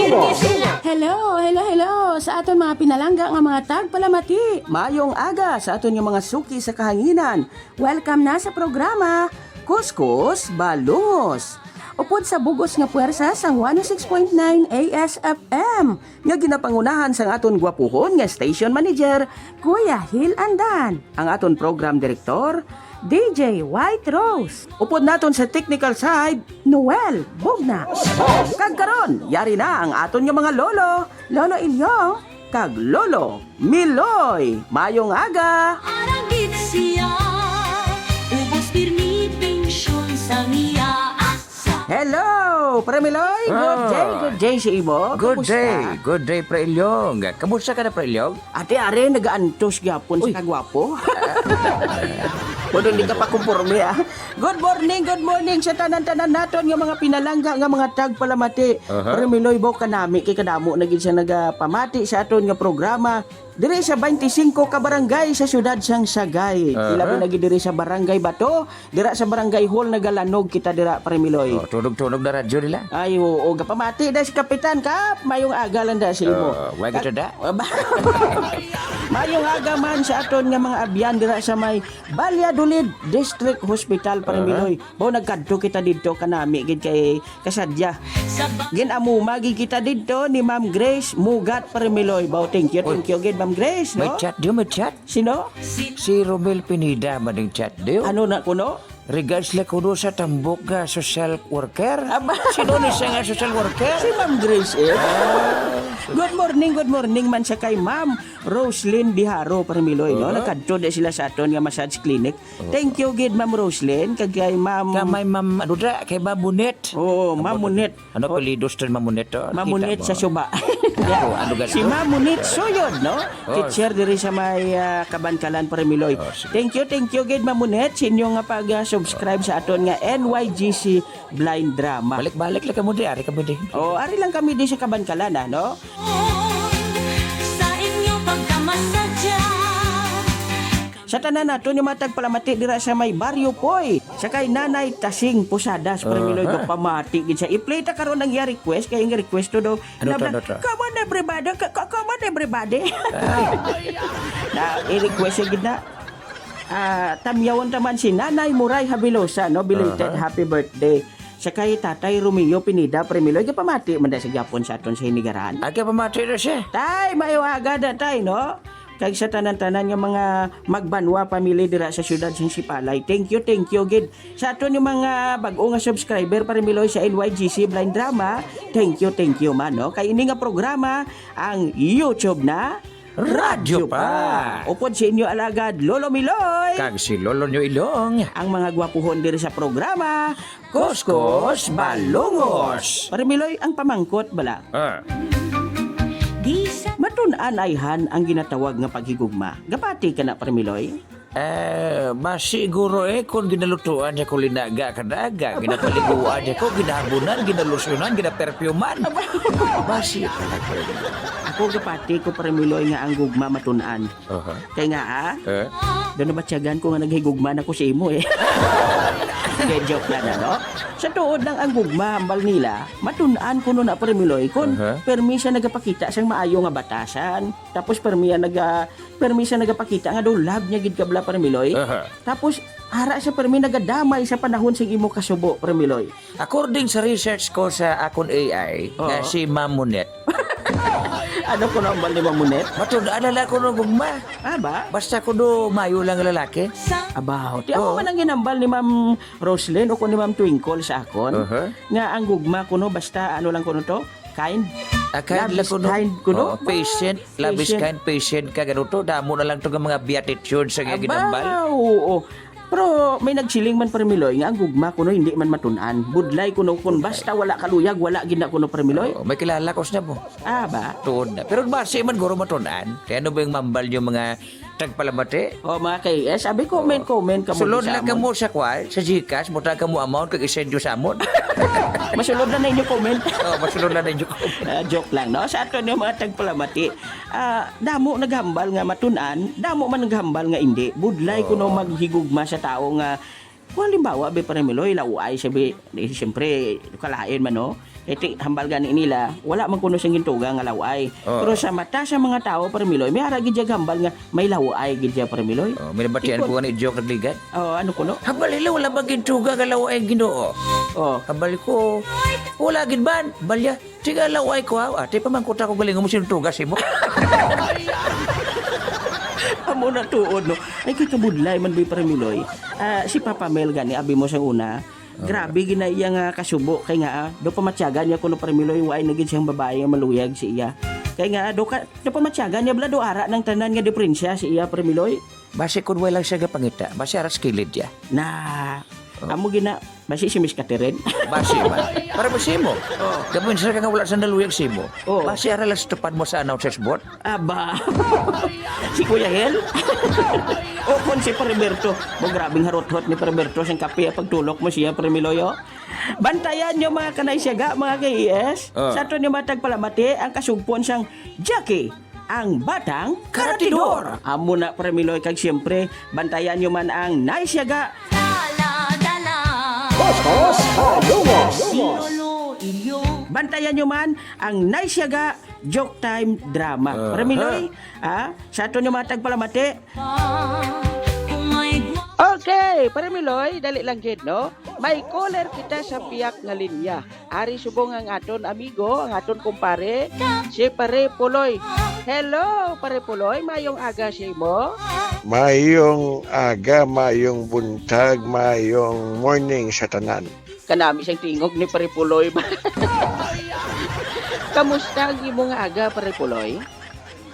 Balungos. Hello sa aton mga pinalangga nga mga tagpalamati. Mayong aga sa aton yung mga suki sa kahanginan. Welcome na sa programa Kuskus Balungos. Upod sa bugos nga puwersa sang 106.9 ASFM nga ginapangunahan sang aton gwapuhon nga station manager Kuya Hil Andan. Ang aton program director DJ White Rose. Upod naton sa technical side, Noel Bugna. Kag karon, yari na ang aton nga mga lolo, Lolo Ilyong, kag Lolo Miloy. Mayong aga! Arangit siya, ubos pirmi pensyon sa iya asa. Hello, Pre Miloy. Good day si Ibo. Good Kamusta? day, Pre Ilyong. Kamusta ka na, Pre Ilyong? Ate are, nag-aantos gyapon sa kagwapo. Kung hindi ka pa kumporme Good morning sa tanan-tanan naton nga mga pinalangga nga mga tagpalamati. Pre Miloy bo kanami kay kadamo na gid siya nagapamati sa aton nga programa. Diri sa 25 ka barangay sa syudad sang Sagay. Ilabi na gid diri sa barangay Bato, dira sa barangay Hall nagalanog kita dira Pre Miloy. Tunog-tunog na radyo nila. Ay, oo, gapamati da si Kapitan Kap. Mayong aga lang da si Imo. Wag ito da? Mayong aga man sa aton nga mga abyan dira sa may Valladolid District Hospital Pre Miloy. Bo nagkadto kita didto kanami gid kay kasadya. Ginamuma gid kita didto ni Ma'am Grace Mugat Pre Miloy. Bo thank you gid Ma'am Grace, May no? chat diyo, may chat. Sino? Si Romel Pinida maning chat diyo. Ano na kuno? Regards la kuno sa tambok nga social worker. Aba. Sino ni siya nga social worker? Si Ma'am Grace Good morning man sa kay Ma'am Roslyn Diharo Parmiloy, no? Nakadto de sila sa aton nga massage clinic. Thank you gid Ma'am Roslyn kag kay Ma'am Kamay ma'am, ano da, kay Mamunet. Oh, Ma'am Munet. Ano palidos din Mamunet to? Ma'am Munet sa suba. ano ganito? Si Ma'am Munet Suyod, no? Teacher diri sa may Kabankalan Parmiloy. sige. Thank you gid Ma'am Munet sa inyo nga pag-subscribe sa aton nga NYGC Blind Drama. Balik-balik lang kamo di, ari kamo di. Oh, ari lang kami di sa Kabankalan, no? Sa inyo pagkamasadya, Sa tanan nato ni matag palamati dira sa may Barrio Poy. Sa kay Nanay Tasing Pusadas Premiloy do pamati gid sa i-play ta karon ang request kay ang request to do. Ano to? Come on everybody, come on everybody. Na i-request gid na. Tamyawon taman si Nanay Muray Habilosa, no, belated happy birthday. Sa kay Tatay Romeo Pinida Premiloy pamati man da sa gyapon sa aton sa hinigaran. Aga pamati na siya. Tay, mayo aga da tay, no? Kag sa tanan-tanan nga mga magbanwa pamilya dira sa syudad sang Sipalay. Thank you gid. Sa aton yung mga bag-o nga subscriber para miloy sa NYGC Blind Drama. Thank you man, no? Kay ini nga programa ang YouTube na Radyo pa. Upod sa inyo alagad Lolo Miloy. Kag si Lolo nyo Ilong. Ang mga gwapuhon diri sa programa Kuskus Balungos. Para miloy ang pamangkot bala. di sa Matun-an ayhan ang ginatawag nga paghigugma. Gapati ka na Parmiloy? Masiguro kung ginalutuan niya ko linaga kadaga, ginapaliguan niya ko, ginahabunan, ginalusyonan, ginaperfuman. Basi talaga. Ako gapati ko Parmiloy nga ang gugma matun-an. Kaya nga doon na batyagan ko nga naghigugma na ko sa imo Kaya joke lang no? Sa tuod ng ang gugma hambal nila, matun-an ko na Parmiloy kung permi siya nagapakita siyang maayo nga batasan. Tapos permi siya nagapakita nga do love niya gid kabla Parmiloy. Tapos ara siya permi nagadamay sa panahon sing imo kasubo Parmiloy. According sa research ko sa akon AI, nga si Mamunet, Ano ko na hambal ni Mamunet? matundaan na lang ko ng gugma. Ba? Basta ko do mayo lang ang lalaki. About. Ako man ang ginambal ni Ma'am Roslyn o ko ni Ma'am Twinkle sa akon. Nga ang gugma kuno basta ano lang kuno to? Kind. Kind lang ko no. Kind kuno. Patient, love is kind, patient ka ganun to. Damo na lang to ng mga beatitudes sa nga ginambal. Oo. Pero may nagsiling man Parmiloy nga ang gugma kuno hindi man matunan. Budlay kuno kun basta wala kaluyag wala gid na kuno Parmiloy. May kilala ko siya mo. Ba? Tuon na. Pero base man guro matunan. Kaya ano ba yung mambal yung mga tagpalamate? O mga KS, sabi comment ka mo. Sulod lang ka mo sa kwal, sa Gcash, mutag ka mo amount kag isend yo sa amon. Masulod na inyo comment. Masulod na ninyo ko. Joke lang, no? Sa ato yung mga tagpalamati, damo naghambal nga matunan, damo man naghambal nga hindi. Budlay kuno maghigugma sa tao nga Kung halimbawa, be paramiloy, lauay siya be, siyempre, kalain man, no? Iti, hambal gani nila, wala man kuno siyang gintuga nga lauay. Oo. Pero sa mata sa mga tao, paramiloy, may ara gidya hambal nga, may lauay gidya paramiloy. Oh, may nabatian ko ni joke nagligad. Ano kuno? Habal ila wala ba gintuga galaw ay Ginoo. Oh, Habal ko. Wala gid ban. Balya. Tiga laway ko ha. Ate pamangkot ako galing mo sintuga mo. amo na tuod, no? Ay, kay kabudlay man be paramiloy. Si Papa Mel gani, abi mo sa una, grabe ginaya nga kasubo kay nga do pamatyagan niya kuno paramiloy way nagid siyang babae nga maluyag si iya. Kay nga do pamatyagan niya bla do ara ng tanan nga diferensya si iya paramiloy. Base kun wala siya gapangita. Base aras kilid ya. Na amo gina basi si Miss Catherine. Base ba? Para ba simo? Oh. Kapag sa kang wala sa naluyag simo. Oh. Base aralas tupad mo sa announcers board. Aba. Si Kuya Hel. O kon si Periberto. Mo grabing harot-hot ni Periberto sang kape pagtulok mo siya Permiloyo. Bantayan nyo mga kanaysiyaga, mga KES. Sa ato nyo matag palamati ang kasugpon sang Jackie, ang batang karatidor. Amo na Permiloy kag siyempre bantayan nyo man ang naisyaga. Dala-dala Si Lolo Ilyo Bantayan nyo man ang naisyaga joke time drama. Permiloy, sa ato nyo matag palamati. Kung may Okay, Permiloy, dali lang gid, no? May caller kita sa piyak nga linya. Ari subong ang aton amigo, ang aton kumpare, si Pare Puloy. Hello, Pare Puloy, mayong aga siya mo? Mayong aga, mayong buntag, mayong morning sa tanan. Kanami siyang tingog ni Pare Puloy. Kamusta ang imong aga, Pare Puloy?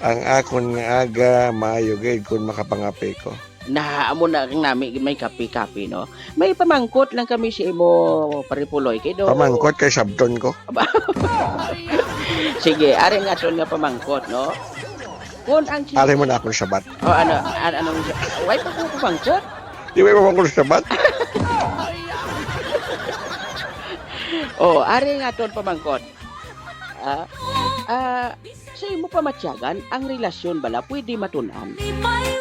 Ang akon nga aga, maayo gid kung makapangapi ko. Amo na kang nami may kape-kape, no? May pamangkot lang kami si imo, Pare Puloy. Kaya Pamangkot kay sabton ko. Sige, ari nga aton nga pamangkot, no? Kung ang Ari mo na akong sabat. anong why pa ko pamangkot? Di ba pamangkot sa sabat? Ari nga aton pamangkot. Sa imo pamatyagan, ang relasyon bala pwede matunan.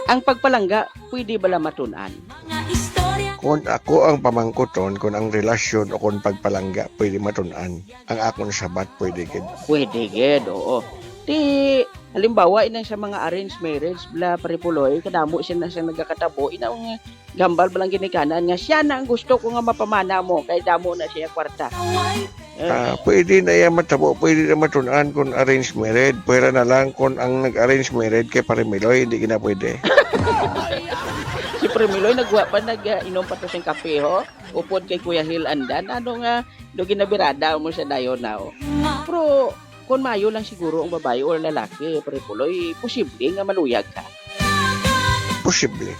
Ang pagpalangga pwede bala matunan. nga istorya Kung ako ang pamangkoton, kung ang relasyon o kung pagpalangga, pwede matunan. Ang akong sabat, pwede gid. Pwede gid, oo. Ti halimbawa inang sa mga arranged marriage bala Pare Puloy, kadamo siya na siyang nagkakatabo, inang gambal balang ginikanan nga siya na ang gusto ko nga mapamana mo kay damo na siya kwarta. Pwede na yan matabo, pwede na matunan kung arranged marriage. Pwera na lang kung ang nag-arrange marriage kay Parimiloy, hindi na pwede. Si Premiloy nag-inom pa to siyang kape, ho. Upod kay Kuya Hil Andan. Ano nga, do ginabirada mo sa dayon na, ho. Pero, kung mayo lang siguro ang babae o lalaki, Premiloy, posible nga maluyag ka. Posible.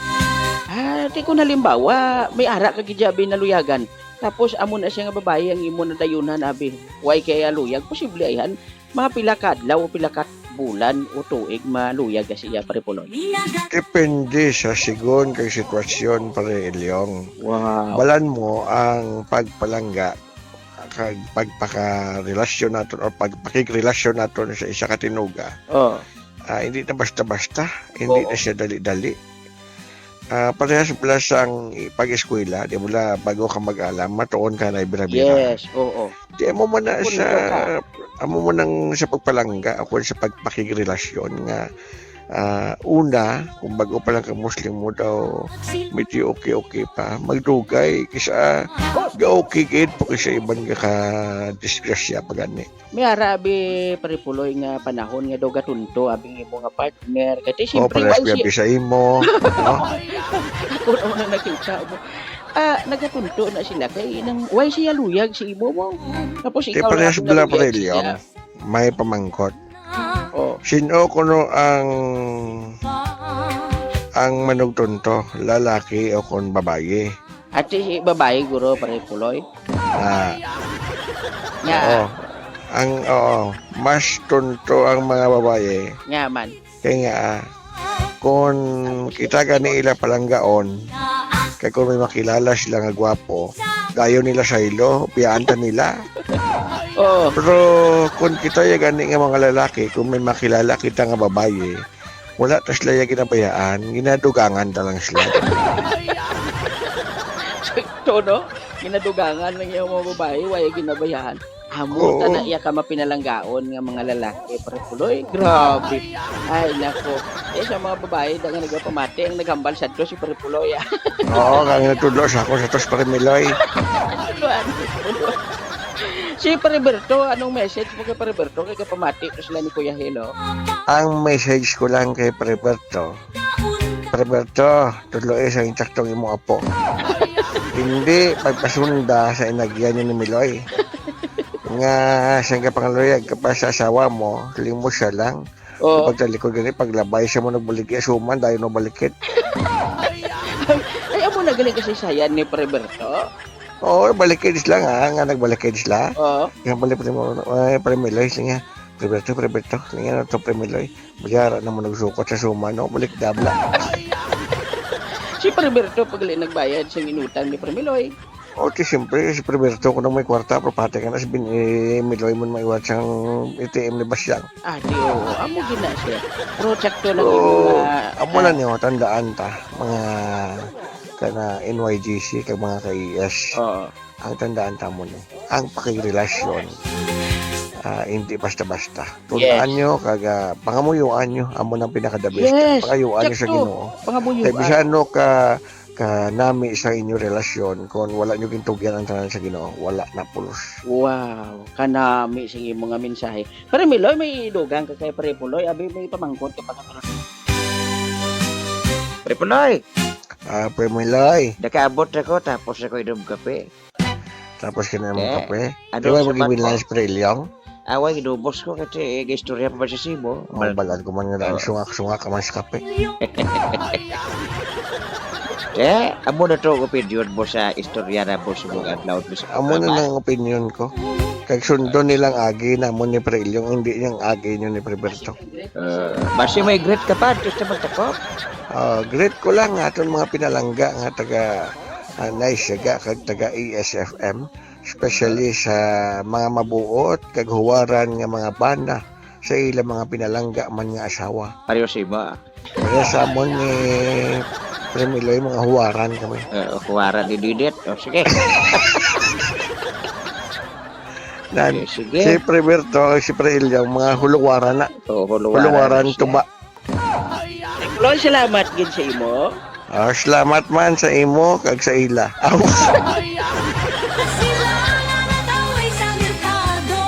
Di ko halimbawa, may ara ka gijabi na luyagan. Tapos, amo na siya nga babae ang imo na dayunan, abi. Why kaya luyag? Posible ayan. Mga pilakadlaw o pilakat bulan o tuig maluyag ka siya, Premiloy. Depende sa sigon kay sitwasyon, Pare Ilyong. Wow. Balan mo ang pagpalangga kag pagpakarelasyon naton o pagpakigrelasyon naton sa isa ka tinuga. Hindi na basta-basta, hindi na siya dali-dali. Parehas pala sang pag-eskwela, di mo la bago ka mag-alam, matuon ka na ibira-bira. Yes, oo. Di mo man na Punto sa ka. amo mo nang sa pagpalangga ako sa pagpakigrelasyon nga una kung bago pa lang ka Muslim mo daw medyo okay pa magdugay kisa ga-okay gid po kisa iban ka disgrasya pagani. May arabi Paripuloy nga panahon nga daw gatunto abing imo nga partner kay siyempre Pares why sa imo. No? ako na nakita mo. Nagatunto na sila kay nang why siya luyag si imo mo. Tapos Kaya ikaw parehas na pala luyag Parelyong, siya. may pamangkot. Oh. Sino kuno ang manugtunto, lalaki o kon babae? At si babae guro Paripuloy. Oo. Mas tunto ang mga babae. Nga man. Kaya nga, kung kita gani ila palanggaon, kaya kung may makilala sila nga gwapo, dayo nila sa ilo, piyaanta nila. Oh. Pero kung kita ya gani nga mga lalaki, kung may makilala kita nga babae, wala ta sila ya ginabayaan, ginadugangan ta lang sila. Preberto, no? Ginadugangan ng iyong mga babae, waya ginabayahan. Hamuta Oo. na iya ka mapinalanggaon nga mga lalaki, Prepuloy. Grabe. Ay, nako. Sa mga babae, da nga nagpamati, ang naghambal sa si Prepuloy. Oo, kang natudlo sa ako sa tos Parimiloy. Si Preberto, anong message mo kay Preberto? Kay pamati ko sila ni Kuya Hilo. Ang message ko lang kay Preberto, tudlo sa insaktong imo apo. Hindi pagpasunda sa inagyan niyo ni Miloy. Nga siyang kapangaloyag kapag sa asawa mo, limos siya lang. Oo. Pagtalikod gani, paglabay siya mo nagbaliki, asuman, dahil no balikit. Ay, amo na galing kasi sayan ni Preberto. Oo, balikid lang nga nagbalikid sila. Oo. Yung balik mo, ay, Premiloy, sige. Preberto, sige na ito, Premiloy. Bagyara na mo nagsukot sa suman, no? Balik dabla. Si Preberto pagli nagbayad sa inutang ni Premiloy. O, siyempre, si Preberto, kung may kwarta, propate ka na, si Miloy mo maiwat siyang ATM ni Basyang. Adi, oo. Amo gina siya. Pero sakto lang yung Oo, mga... amo na niyo, tandaan ta, mga kana NYGC, kag mga KIS. Oo. Ang tandaan ta mo ni, ang pakirelasyon, hindi basta-basta. Tundaan nyo, kag pangamuyuan nyo, amo nang pinakadabis. Yes, Pangayuan nyo sa sakto. Ginoo. Pangabuyuan. Kaya bisano ka nami sa inyo relasyon, kung wala nyo gintugyan ang tanan sa Ginoo, wala na pulos. Wow, kanami sige mga mensahe. Pero Miloy, may dugang ka kay Prepuloy. Abi, may pamangkot ka pa ka. Prepuloy, Premiloy, nakaabot ako tapos ako inom kape. tapos ka na ng Eh, kape. ano Di ba sa mag-ibig bato? lang sa Prelyong? Away, inubos ko kasi istorya pa ba sa Cebu? Balad ko man nga daan, Oo. sungak-sungak ka man sa kape. Amo na to opinion mo sa istorya na mo sa mga adlaw mo sa Amo na programa. lang opinion ko. Kag sundo nilang agi na mo ni Prelyong, hindi niyang agi niyo ni Preberto. Basi may great ka pa, just na magtakop. Great ko lang aton mga pinalangga nga taga Naisyaga kag taga ESFM, especially sa mga mabuot kag huwaran nga mga banda sa ilang mga pinalangga man nga asawa. Pareho si Iba. Kaya sa amon ni Premiloy mga huwaran kami. Kuwara ni Didet. O, sige. Nan, Sige. si Preberto, si Prelyong mga huluwaran na. O, Huluwaran tuba. Lord, salamat gid sa imo. Salamat man sa imo kag sa ila. Aw. Kasilangan at away sa merkado.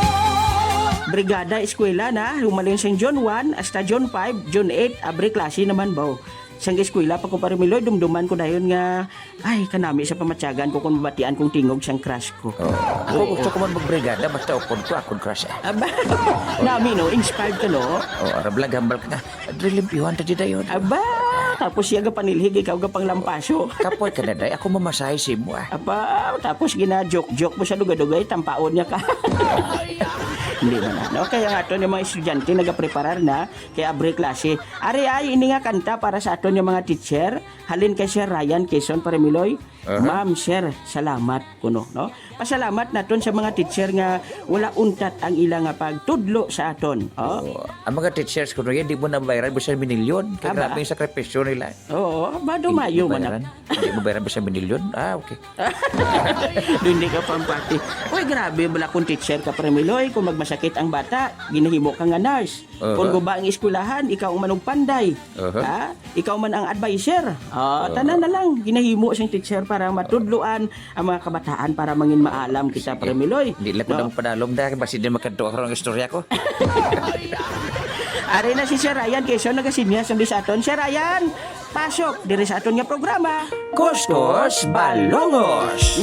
Brigada eskwela na, lumalin sa John 1 hasta John 5, John 8, abre klase naman ba? Sang eskwela pa ko pa Miloy, dumduman ko dayon nga, ay, kanami sa pamatyagan ko kung mabatian kong tingog sang crush ko. Ako gusto ko man magbrigada, basta upon ko, akong crush. Aba, nami no, inspired ka no? Arablag, hambal ka na. Adrilimpiwan ta di dayon. Aba, tapos siya ga panilhig, ikaw ga pang lampaso. Kapoy ka na day, ako mamasahe si mo ah. Aba, tapos gina-joke-joke mo sa dugay-dugay, tampaon niya ka. Hindi man na, no? Kaya nga ito yung mga estudyante nagapreparar na kaya abre klase. Ari ay, ini nga kanta para sa aton yung mga teacher. Halin kay Sir Ryan Quezon Paremiloy. Ma'am, Sir, salamat kuno, no? Pasalamat naton sa mga teacher nga wala untat ang ilang nga pagtudlo sa aton. Oh? Ang mga teachers ko yan, di mo na bayaran bisan minilyon. Kaya Aba. grabe yung sakripisyo nila. Oo, ba dumayo man bayaran? Hindi mo bayaran bisan minilyon? Ah, okay. Hindi ka pampati. Uy, grabe, bala kung teacher ka Paremiloy, kung magmasakit ang bata, ginahimo ka nga nurse. Kung guba ang eskwelahan, ikaw ang manong panday. Ha? Ikaw man ang advisor. Tanan na lang, ginahimo siyang teacher para matudloan ang mga kabataan para mangin maalam kita Paremiloy. Hindi lang ko nang panalom dahil basi din magkanto ako ng istorya ko. Ari na si Sir Ryan Quezon nagasinya sa sa aton. Sir Ryan, pasok diri sa aton nga programa. Kuskus Balongos!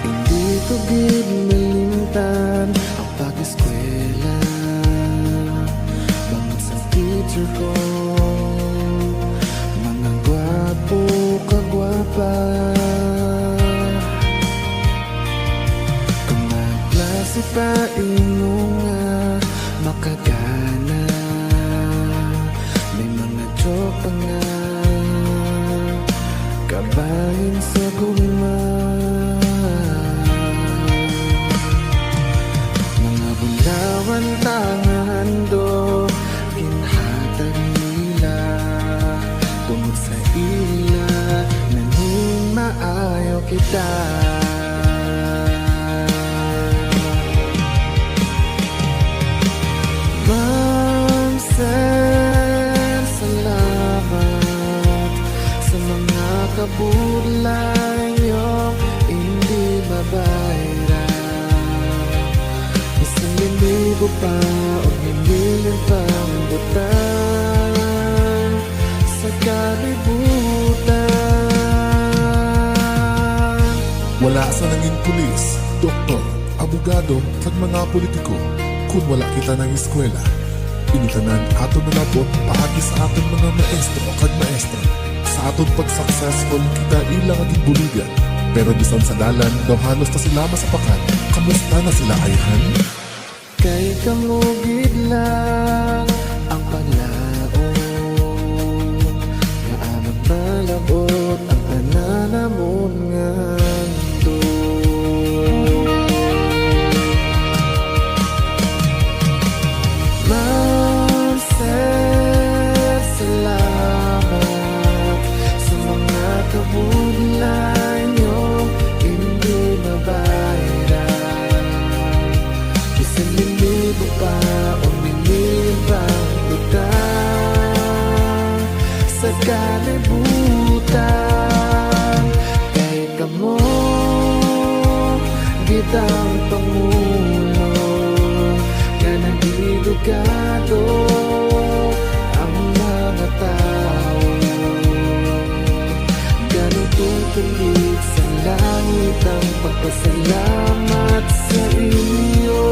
Hindi ko gid malimtan ang pag-eskwela. Mga sa teacher ko, mga gwapo kagwapa. Kung magklase pa ino nga makagana, may mga joke pa nga kabahin sa gulma. Ma'am, sir, salamat sa mga kabulay niyong hindi mabayaran. Isang libo pa o milyon pang butang sa kalibutan. Wala sa nanging pulis, doktor, abogado, kag mga politiko. Kung wala kita ng eskwela, initanan ato nalabot paagi sa aton mga maestro kag maestra. Sa aton pag-successful, kita ilang aging buligan. Pero bisan sa dalan, daw halos na sila masapakan. Kamusta na sila, ayhan? Kay kamugid lang ang paglaon, nga amang malabot ang ananamon nga handog. Ma'am, sir, salamat sa mga kabulay niyong hindi mabayaran. Isang libo pa o milyon pang utang sa kalibutan. Kay kamo gitang pangulo nga nagidugado ang mga tao. Ganito tulit sa langit ang pagpasalamat sa inyo.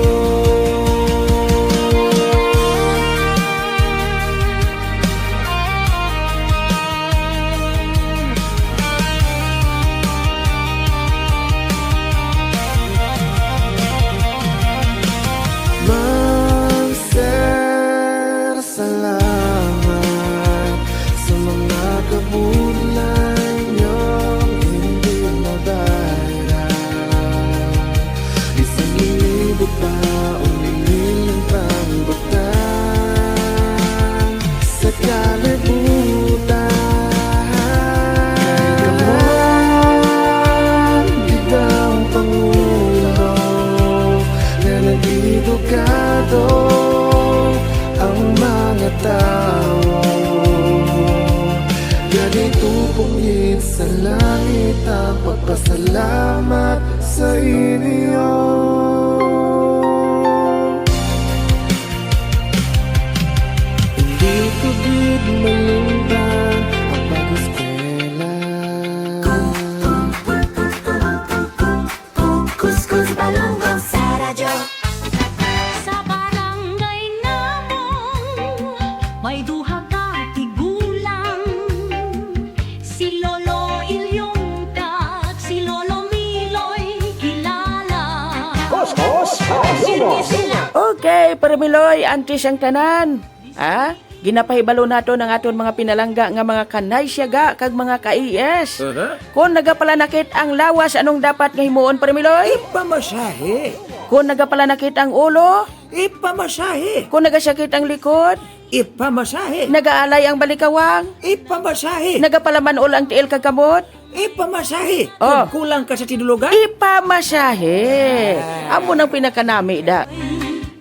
Ma'am, sir, salamat sa mga kabulay niyong hindi mabayaran. Isang libo pa o milyon pang butang sa kalibutan. Kaman, biglang pangulo na nagidugado ang mga tao. Ganito pungit sa langit ang pagpasalamat sa inyo. Hindi ko gid malimtan ang pag-eskwela. Kuskus Balonggong sa radyo. Sa barangay namong may duha ka tigulang, si Lolo Ilyong kag si Lolo Miloy kilala. Okay, Parmiloy, antis ang tanan. Ha? Ginapahibalo nato ng aton mga pinalangga nga mga kanay siyaga kag mga ka-IS. Kung nagapalanakit ang lawas, anong dapat nga himuon, Parmiloy? Ipamasahe. Kung nagapalanakit ang ulo, Ipamasahe. kung nagasakit ang likod, Ipamasahe. nagaalay ang balikawang, Ipamasahe. nagapalamanol ang tiil kag kamot, Ipamasahe. Oh. Kung kulang ka sa tinulugan, ipamasahe. Amo nang pinakanami da.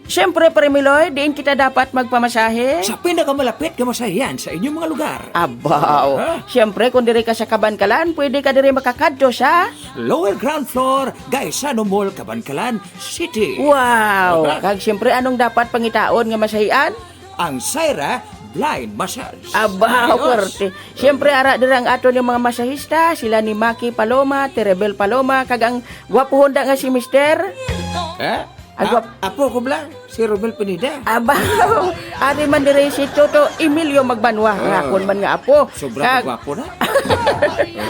Siyempre, Parmiloy, diin kita dapat magpamasahe. sa pinakamalapit ka masahiyan sa inyong mga lugar. Abaw. Ha? Siyempre, kung diri ka sa Kabankalan, pwede ka diri makakadto sa... Lower ground floor, Gaisano Mall, Cabancalan City. Wow! Kag siyempre, anong dapat pangitaon nga masahian? Ang Syra Blind Massage. Abaw, Ayos. kwerte. Siyempre, ara diri ang aton yung mga masahista, sila ni Maki Paloma, Terebel Paloma, kag ang gwapo honda nga si Mister. Ha? Agwap- Apo ko bla, si Romel Pineda. Abaw! Ari man diri si Toto Emilio Magbanwa. Ngakon man nga apo. Sobra Kag- ka gwapo na.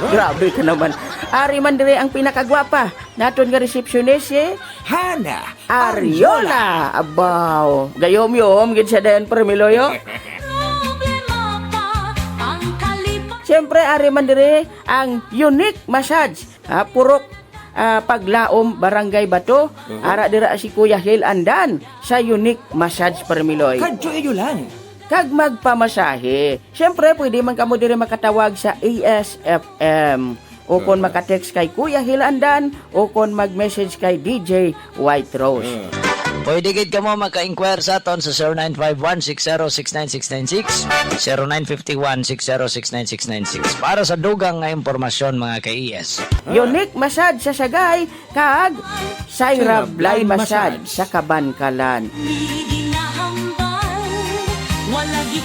Grabe ka naman. Ari man diri ang pinakagwapa. Naton nga receptionist si Hana Ariola. Abaw. Gayom-yom, gid sa dayon Parmiloyo. Problema pa ang kalipa. Siyempre, ari man diri ang unique massage. Purok paglaom barangay Bato. Ara dira si Kuya Hil Andan sa unique massage Parmiloy. Kadyo inyo lang. Kag magpamasahe. Siyempre, pwede man kamo diri makatawag sa ASFM o kon makatext kay Kuya Hilandan o kon mag-message kay DJ White Rose. Pwede gid ka mo maka-inquire sa aton sa 0951-6069-696, 0951-6069-696 para sa dugang nga impormasyon mga ka-ES. Unique Massage sa Sagay kag Syra Blind Massage sa Kabankalan. Di ginahambal, wala git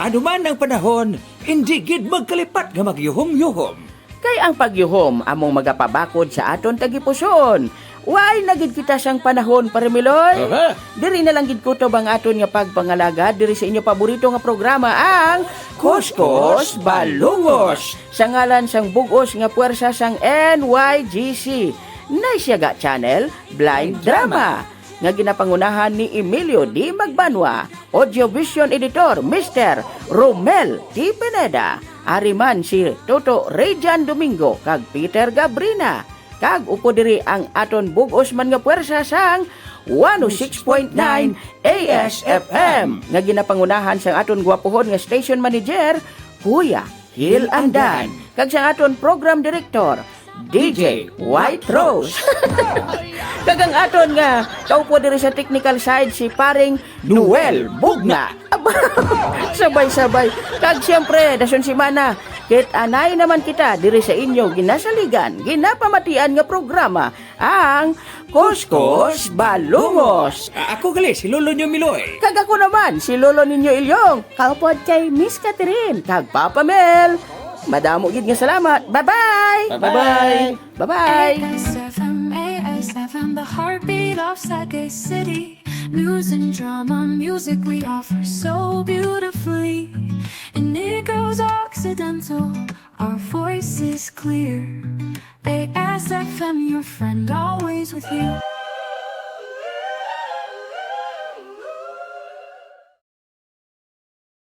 Ano man ang panahon, hindi gid magkalipat nga magyuhom-yuhom. Kay ang pagyuhom among magapabakod sa aton tagipuson. Why nagid kita sang panahon parimiloy? Aha. Diri na lang gid kutob ang aton nga pagpangalaga diri sa inyo paborito nga programa ang Kuskus Balungos. Sa ngalan sang bugos nga puwersa sang NYGC, Naisyaga Channel Blind Drama nga ginapangunahan ni Emilio D. Magbanwa, Audiovision Editor Mr. Romel T. Pineda, ariman si Toto Rejan Domingo kag Peter Gabrina. Kag upo diri ang aton bugos man nga puwersa sang 106.9 ASFM nga ginapangunahan sang aton gwapohon nga station manager Kuya Hil Andan kag sang aton program director DJ White Rose. Kag ang aton nga kaupo diri sa technical side si paring Noel Bugna. Sabay-sabay. Kag siyempre dason si Mana. Kit anay naman kita diri sa inyo ginasaligan, ginapamatian nga programa ang Kuskus Balungos. Ako gali, si Lolo nyo Miloy. Kag ako naman si Lolo ninyo Ilyong. Kaupod kay Miss Catherine kag Papa Mel. Madamo gid nga salamat. Bye-bye. Bye-bye. Bye-bye. ASFM, ASFM, the heartbeat of Sagay City. News and drama, music we offer so beautifully. And it goes occidental, our voice is clear. ASFM, your friend always with you.